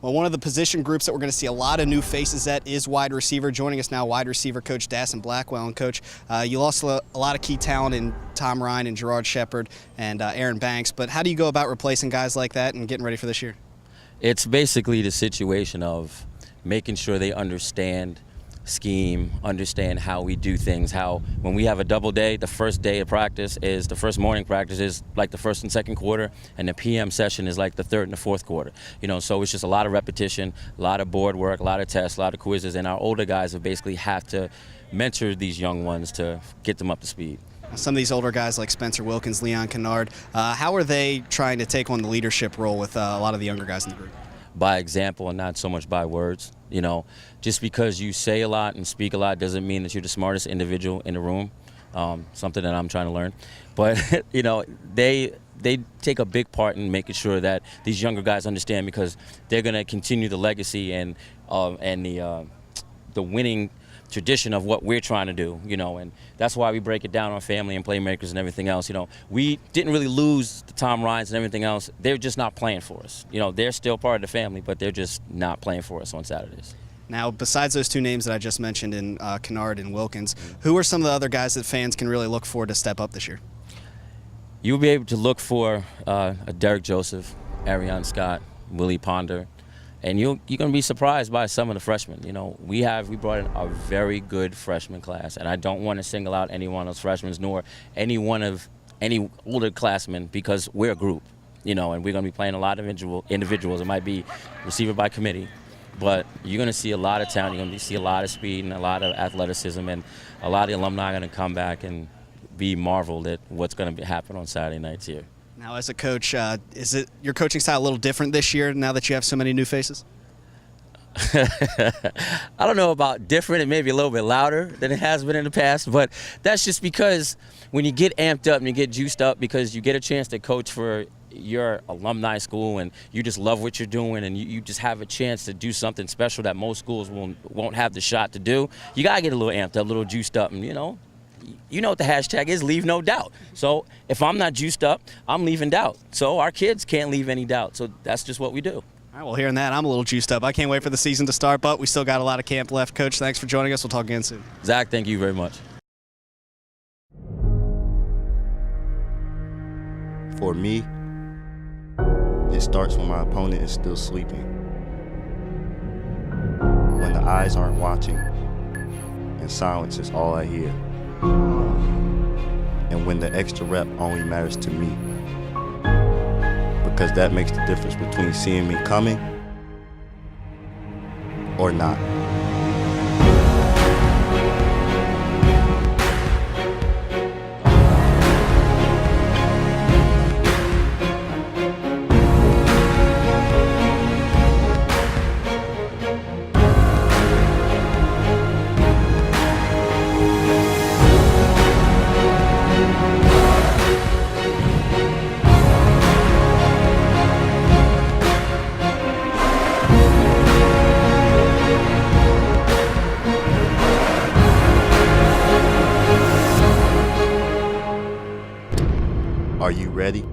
Well, one of the position groups that we're going to see a lot of new faces at is wide receiver. Joining us now, wide receiver coach Dassin Blackwell. And Coach, you lost a lot of key talent in Tom Ryan and Gerard Shepard and Aaron Banks, but how do you go about replacing guys like that and getting ready for this year? It's basically the situation of making sure they understand scheme, understand how we do things, how when we have a double day, the first day of practice is the first morning practice is like the first and second quarter, and the PM session is like the third and the fourth quarter. You know, so it's just a lot of repetition, a lot of board work, a lot of tests, a lot of quizzes, and our older guys have basically have to mentor these young ones to get them up to speed. Some of these older guys like Spencer Wilkins, Leon Kennard, how are they trying to take on the leadership role with a lot of the younger guys in the group? By example and not so much by words. You know, just because you say a lot and speak a lot doesn't mean that you're the smartest individual in the room. Something that I'm trying to learn. But, you know, they take a big part in making sure that these younger guys understand, because they're going to continue the legacy and the winning tradition of what we're trying to do, you know, and that's why we break it down on family and playmakers and everything else. You know, we didn't really lose the Tom Ryans and everything else. They're just not playing for us. You know, they're still part of the family, but they're just not playing for us on Saturdays. Now, besides those two names that I just mentioned in Kennard and Wilkins, who are some of the other guys that fans can really look for to step up this year? You'll be able to look for a Derek Joseph, Arion Scott, Willie Ponder, and you're going to be surprised by some of the freshmen. You know, we brought in a very good freshman class, and I don't want to single out any one of those freshmen nor any older classmen, because we're a group, you know, and we're going to be playing a lot of individuals. It might be receiver by committee, but you're going to see a lot of talent. You're going to see a lot of speed and a lot of athleticism, and a lot of the alumni are going to come back and be marveled at what's going to happen on Saturday nights here. Now, as a coach, is your coaching style a little different this year now that you have so many new faces? I don't know about different. It may be a little bit louder than it has been in the past, but that's just because when you get amped up and you get juiced up because you get a chance to coach for your alumni school and you just love what you're doing and you just have a chance to do something special that most schools won't have the shot to do, you got to get a little amped up, a little juiced up, and you know what the hashtag is, leave no doubt. So if I'm not juiced up, I'm leaving doubt. So our kids can't leave any doubt. So that's just what we do. All right, well, hearing that, I'm a little juiced up. I can't wait for the season to start, but we still got a lot of camp left. Coach, thanks for joining us. We'll talk again soon. Zach, thank you very much. For me, it starts when my opponent is still sleeping. When the eyes aren't watching and silence is all I hear. And when the extra rep only matters to me. Because that makes the difference between seeing me coming or not. Are you ready?